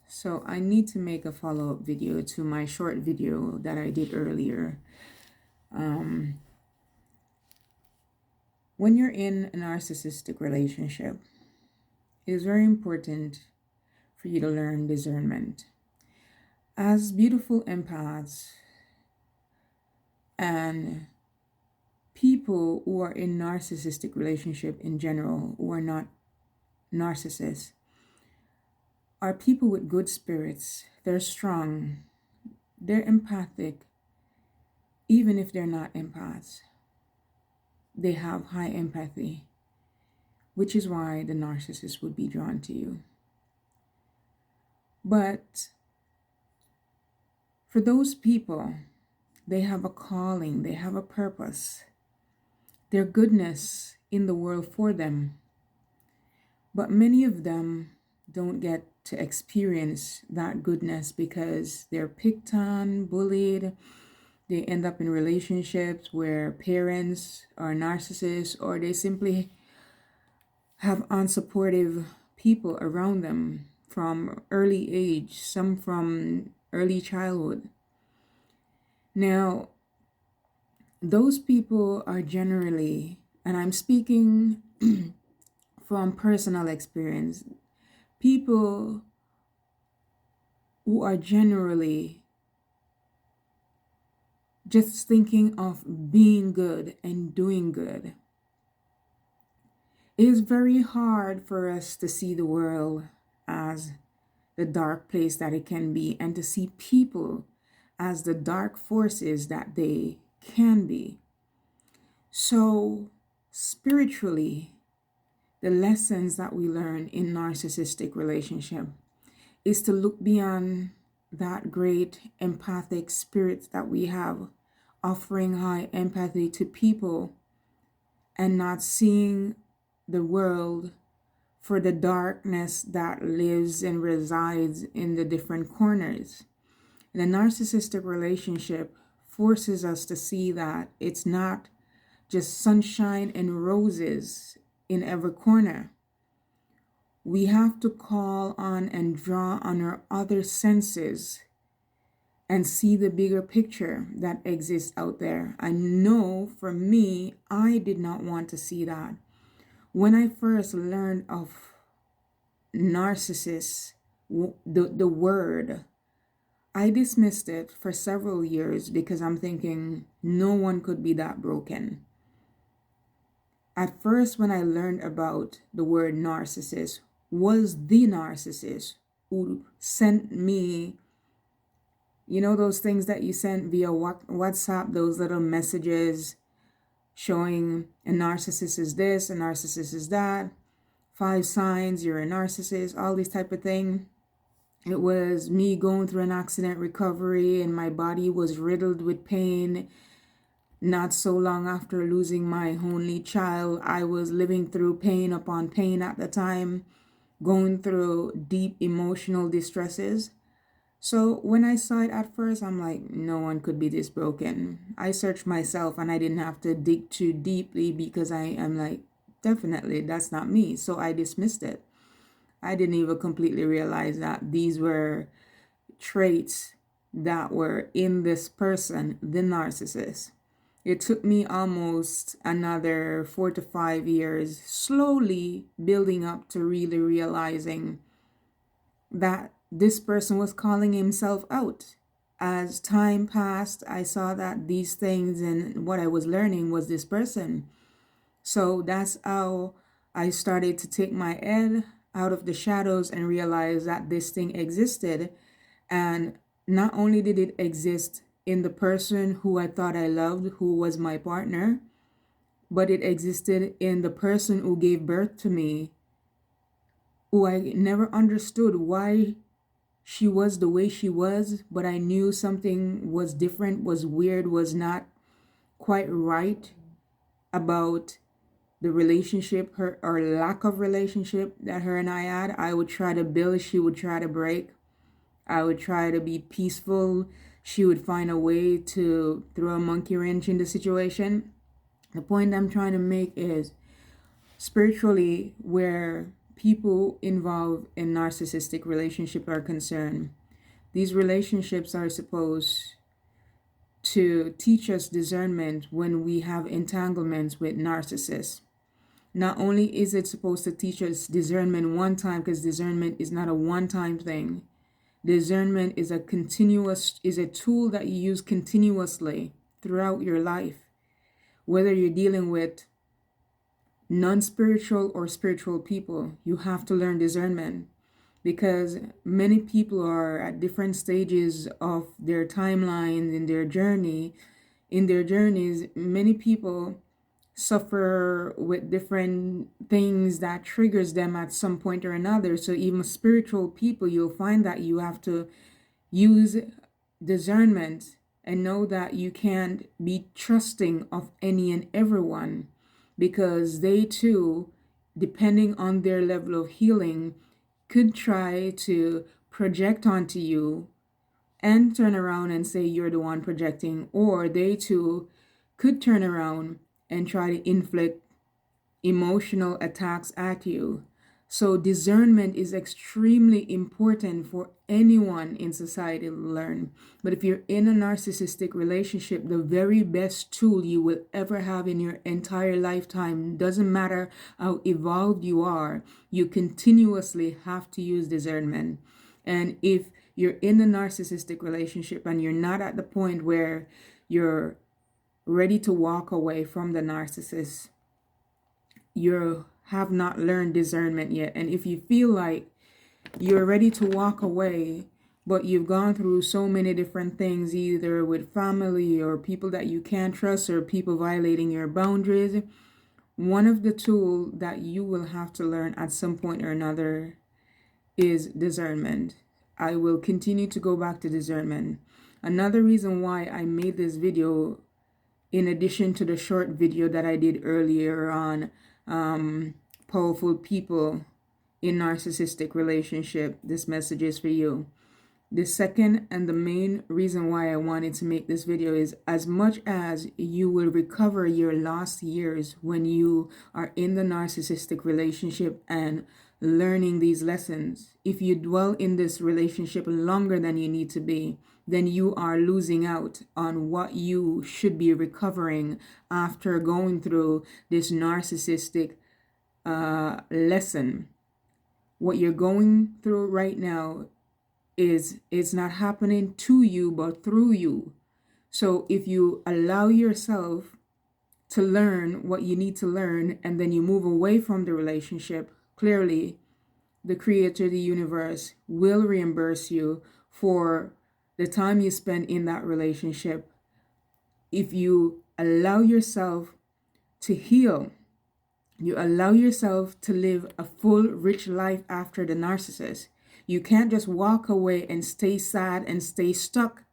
So I need to make a follow-up video to my short video that I did earlier. Um, when you're in a narcissistic relationship, it is very important for you to learn discernment. As beautiful empaths and people who are in narcissistic relationship in general, who are not narcissists, are people with good spirits. They're strong. They're empathic, even if they're not empaths. They have high empathy, which is why the narcissist would be drawn to you. But for those people, they have a calling, they have a purpose. Their goodness in the world for them. But many of them don't get to experience that goodness because they're picked on, bullied. They end up in relationships where parents are narcissists, or they simply have unsupportive people around them from early age, some from early childhood. Now, those people are generally, and I'm speaking from personal experience, people who are generally just thinking of being good and doing good. It is very hard for us to see the world as the dark place that it can be, and to see people as the dark forces that they can be. So, spiritually, the lessons that we learn in narcissistic relationship is to look beyond that great empathic spirit that we have, offering high empathy to people and not seeing the world for the darkness that lives and resides in the different corners. The narcissistic relationship forces us to see that it's not just sunshine and roses in every corner. We have to call on and draw on our other senses and see the bigger picture that exists out there. I know for me, I did not want to see that. When I first learned of narcissist, the word, I dismissed it for several years because I'm thinking no one could be that broken. At first, when I learned about the word narcissist, was the narcissist who sent me, you know, those things that you sent via WhatsApp, those little messages showing a narcissist is this, a narcissist is that, 5 signs you're a narcissist, all these type of thing. It was me going through an accident recovery and my body was riddled with pain. Not so long after losing my only child, I was living through pain upon pain at the time, going through deep emotional distresses. So when I saw it at first, I'm like, no one could be this broken. I searched myself and I didn't have to dig too deeply because I am like, definitely, that's not me. So I dismissed it. I didn't even completely realize that these were traits that were in this person, the narcissist. It took me almost another 4 to 5 years, slowly building up to really realizing that this person was calling himself out. As time passed, I saw that these things and what I was learning was this person. So that's how I started to take my head out of the shadows and realize that this thing existed. And not only did it exist in the person who I thought I loved, who was my partner, but it existed in the person who gave birth to me, who I never understood why she was the way she was, but I knew something was different, was weird, was not quite right about the relationship, her or lack of relationship that her and I had. I would try to build, she would try to break. I would try to be peaceful. She would find a way to throw a monkey wrench in the situation. The point I'm trying to make is spiritually, where people involved in narcissistic relationship are concerned, these relationships are supposed to teach us discernment when we have entanglements with narcissists. Not only is it supposed to teach us discernment one time, because discernment is not a one-time thing. Discernment is a tool that you use continuously throughout your life. Whether you're dealing with non-spiritual or spiritual people, you have to learn discernment, because many people are at different stages of their timelines in their journey. In their journeys, many people suffer with different things that triggers them at some point or another. So even spiritual people, you'll find that you have to use discernment and know that you can't be trusting of any and everyone, because they too, depending on their level of healing, could try to project onto you and turn around and say you're the one projecting, or they too could turn around and try to inflict emotional attacks at you. So discernment is extremely important for anyone in society to learn. But if you're in a narcissistic relationship, the very best tool you will ever have in your entire lifetime, doesn't matter how evolved you are, you continuously have to use discernment. And if you're in a narcissistic relationship and you're not at the point where you're ready to walk away from the narcissist, you have not learned discernment yet. And if you feel like you're ready to walk away, but you've gone through so many different things, either with family or people that you can't trust or people violating your boundaries, one of the tools that you will have to learn at some point or another is discernment. I will continue to go back to discernment. Another reason why I made this video, in addition to the short video that I did earlier on powerful people in narcissistic relationship, this message is for you. The second and the main reason why I wanted to make this video is, as much as you will recover your lost years when you are in the narcissistic relationship and learning these lessons, if you dwell in this relationship longer than you need to be, then you are losing out on what you should be recovering after going through this narcissistic lesson. What you're going through right now it's not happening to you but through you. So if you allow yourself to learn what you need to learn and then you move away from the relationship, clearly the creator of the universe will reimburse you for the time you spend in that relationship. If you allow yourself to heal, you allow yourself to live a full, rich life after the narcissist. You can't just walk away and stay sad and stay stuck.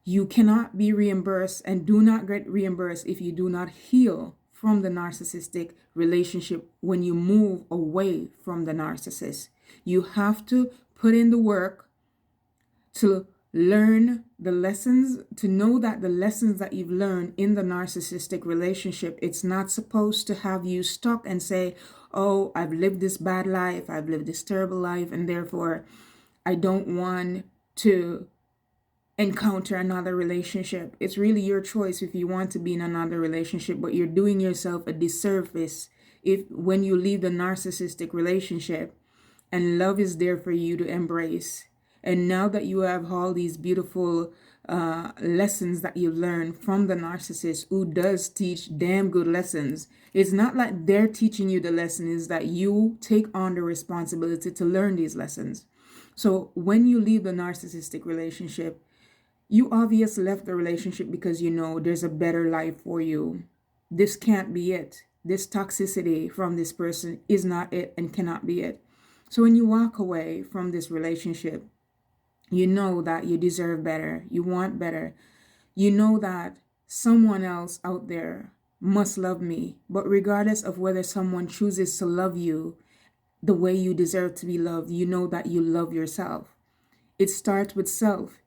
You cannot be reimbursed and do not get reimbursed if you do not heal from the narcissistic relationship when you move away from the narcissist. You have to put in the work to learn the lessons, to know that the lessons that you've learned in the narcissistic relationship, it's not supposed to have you stuck and say, oh, I've lived this bad life, I've lived this terrible life, and therefore I don't want to encounter another relationship. It's really your choice if you want to be in another relationship, but you're doing yourself a disservice if when you leave the narcissistic relationship and love is there for you to embrace. And now that you have all these beautiful lessons that you learn from the narcissist, who does teach damn good lessons, it's not like they're teaching you the lesson, is that you take on the responsibility to learn these lessons. So when you leave the narcissistic relationship, you obviously left the relationship because you know there's a better life for you. This can't be it. This toxicity from this person is not it and cannot be it. So when you walk away from this relationship, you know that you deserve better. You want better. You know that someone else out there must love me. But regardless of whether someone chooses to love you the way you deserve to be loved, you know that you love yourself. It starts with self.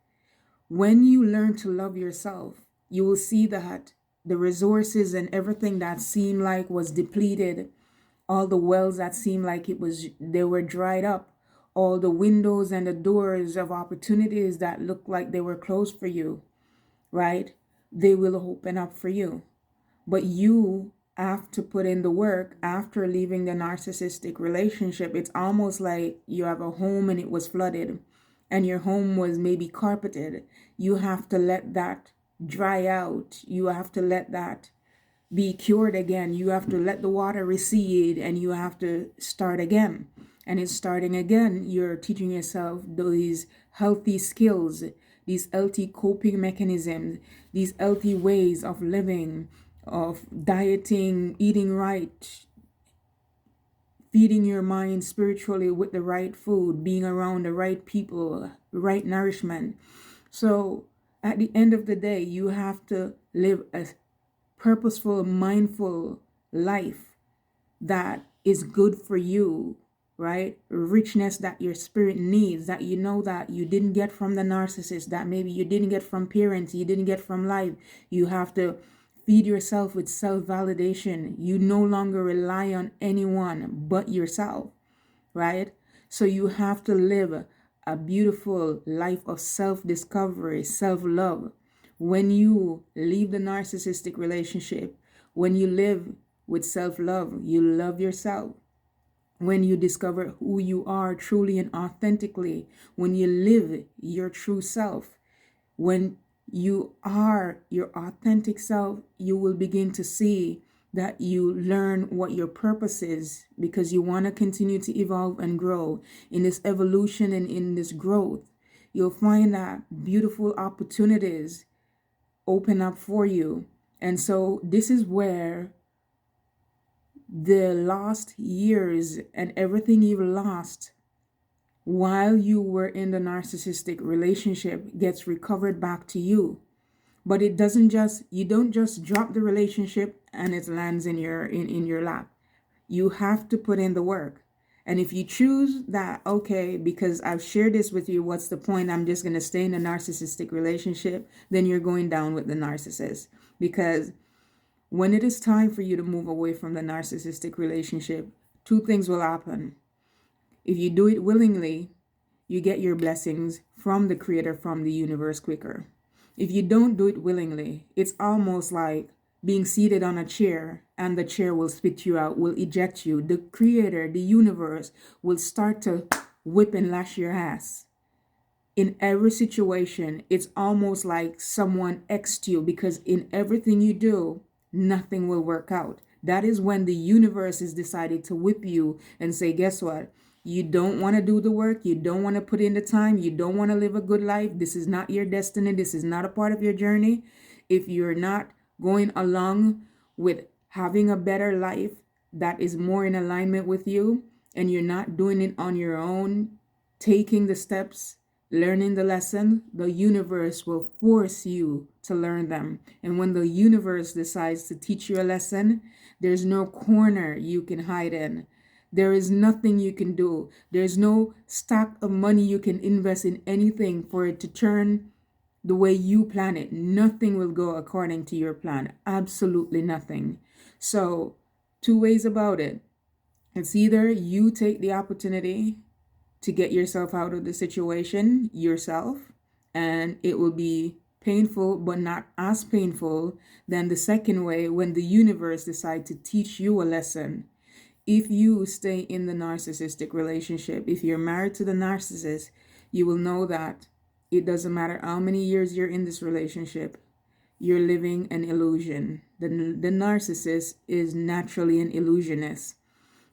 When you learn to love yourself, you will see that the resources and everything that seemed like was depleted all the wells that seemed like they were dried up, all the windows and the doors of opportunities that looked like they were closed for you, right? They will open up for you. But you have to put in the work after leaving the narcissistic relationship. It's almost like you have a home and it was flooded and your home was maybe carpeted. You have to let that dry out. You have to let that be cured again. You have to let the water recede and you have to start again. And in starting again, you're teaching yourself these healthy skills, these healthy coping mechanisms, these healthy ways of living, of dieting, eating right, feeding your mind spiritually with the right food, being around the right people, right nourishment. So at the end of the day, you have to live a purposeful, mindful life that is good for you, right? Richness that your spirit needs, that you know that you didn't get from the narcissist, that maybe you didn't get from parents, you didn't get from life. You have to feed yourself with self-validation. You no longer rely on anyone but yourself, right? So you have to live a beautiful life of self-discovery, self-love. When you leave the narcissistic relationship, when you live with self-love, you love yourself. When you discover who you are truly and authentically, when you live your true self, when you are your authentic self, you will begin to see that you learn what your purpose is, because you want to continue to evolve and grow. In this evolution and in this growth, you'll find that beautiful opportunities open up for you. And so this is where the lost years and everything you've lost while you were in the narcissistic relationship gets recovered back to you. But it doesn't just, you don't just drop the relationship and it lands in your lap. You have to put in the work. And if you choose that, okay, because I've shared this with you, what's the point? I'm just going to stay in a narcissistic relationship. Then you're going down with the narcissist. Because when it is time for you to move away from the narcissistic relationship, two things will happen. If you do it willingly, you get your blessings from the Creator, from the universe quicker. If you don't do it willingly, it's almost like being seated on a chair and the chair will spit you out, will eject you. The Creator, the universe, will start to whip and lash your ass. In every situation, it's almost like someone X'd you, because in everything you do, nothing will work out. That is when the universe is decided to whip you and say, guess what? You don't want to do the work. You don't want to put in the time. You don't want to live a good life. This is not your destiny. This is not a part of your journey. If you're not going along with having a better life that is more in alignment with you, and you're not doing it on your own, taking the steps, learning the lesson, the universe will force you to learn them. And when the universe decides to teach you a lesson, there's no corner you can hide in. There is nothing you can do. There's no stack of money you can invest in anything for it to turn the way you plan it. Nothing will go according to your plan. Absolutely nothing. So, two ways about it. It's either you take the opportunity to get yourself out of the situation yourself, and it will be painful, but not as painful than the second way, when the universe decides to teach you a lesson. If you stay in the narcissistic relationship, if you're married to the narcissist, you will know that it doesn't matter how many years you're in this relationship, you're living an illusion. The narcissist is naturally an illusionist.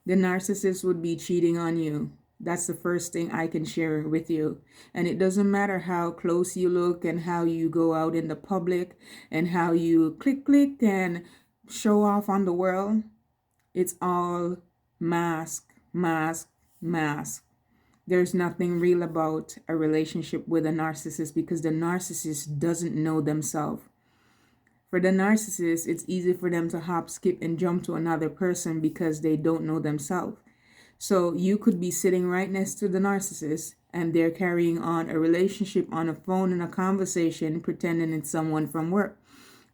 The narcissist would be cheating on you. That's the first thing I can share with you. And it doesn't matter how close you look and how you go out in the public and how you click and show off on the world. It's all mask, mask, mask. There's nothing real about a relationship with a narcissist, because the narcissist doesn't know themselves. For the narcissist, it's easy for them to hop, skip, and jump to another person because they don't know themselves. So you could be sitting right next to the narcissist and they're carrying on a relationship on a phone and a conversation, pretending it's someone from work.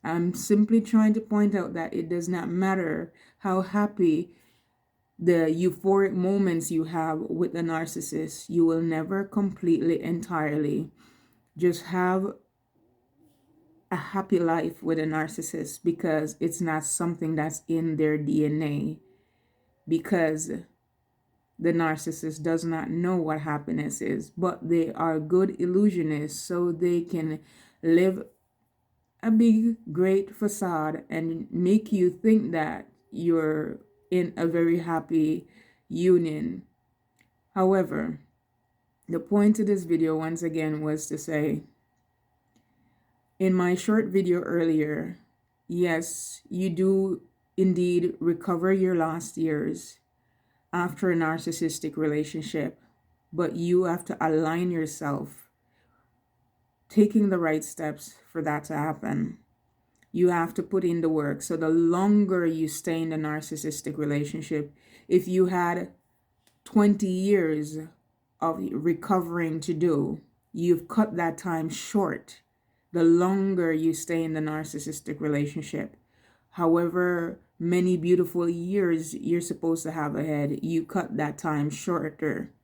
I'm simply trying to point out that it does not matter how happy the euphoric moments you have with the narcissist, you will never completely, entirely just have a happy life with a narcissist, because it's not something that's in their DNA, because the narcissist does not know what happiness is, but they are good illusionists, so they can live a big, great facade and make you think that you're in a very happy union. However, the point of this video, once again, was to say, in my short video earlier, yes, you do indeed recover your lost years after a narcissistic relationship, but you have to align yourself, taking the right steps for that to happen. You have to put in the work. So the longer you stay in the narcissistic relationship, if you had 20 years of recovering to do, you've cut that time short. The longer you stay in the narcissistic relationship, however many beautiful years you're supposed to have ahead, you cut that time shorter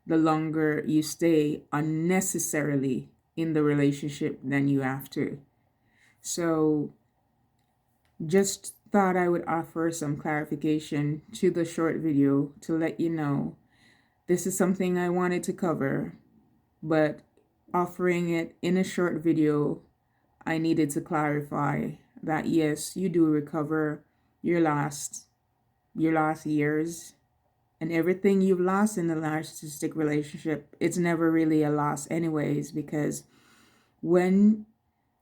the longer you stay unnecessarily in the relationship than you have to. So just thought I would offer some clarification to the short video to let you know this is something I wanted to cover, but offering it in a short video, I needed to clarify that yes, you do recover your lost years, and everything you've lost in the narcissistic relationship, it's never really a loss anyways, because when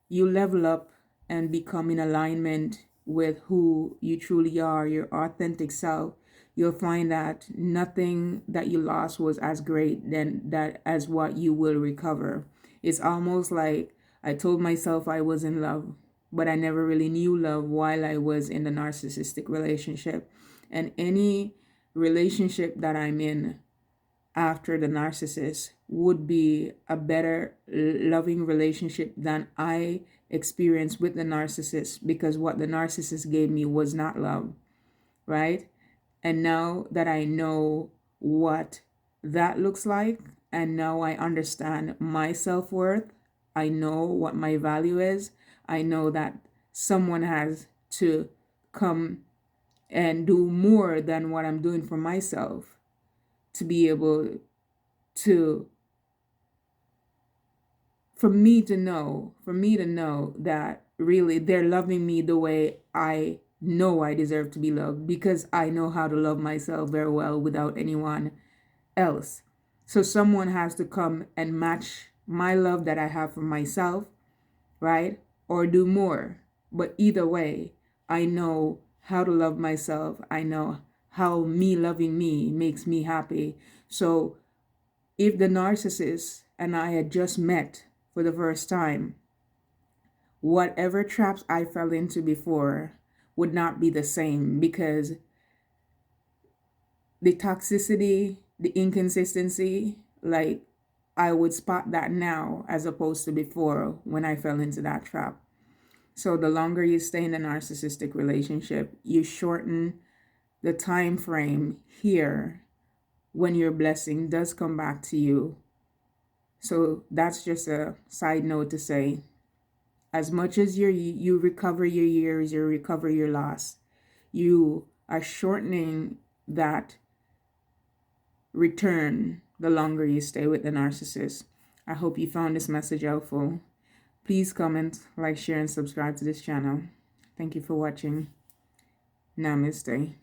you level up and become in alignment with who you truly are, your authentic self, you'll find that nothing that you lost was as great than that as what you will recover. It's almost like I told myself I was in love, but I never really knew love while I was in the narcissistic relationship. And any relationship that I'm in after the narcissist would be a better loving relationship than I experienced with the narcissist, because what the narcissist gave me was not love, right? And now that I know what that looks like, and now I understand my self-worth, I know what my value is, I know that someone has to come and do more than what I'm doing for myself to be able to, for me to know that really they're loving me the way I know I deserve to be loved, because I know how to love myself very well without anyone else. So someone has to come and match my love that I have for myself, right? Or do more. But either way, I know how to love myself. I know how me loving me makes me happy. So if the narcissist and I had just met for the first time, whatever traps I fell into before would not be the same, because the toxicity, the inconsistency, like I would spot that now as opposed to before when I fell into that trap. So the longer you stay in a narcissistic relationship, you shorten the time frame here when your blessing does come back to you. So that's just a side note to say, as much as you recover your years, you recover your loss, you are shortening that return the longer you stay with the narcissist. I hope you found this message helpful. Please comment, like, share, and subscribe to this channel. Thank you for watching. Namaste.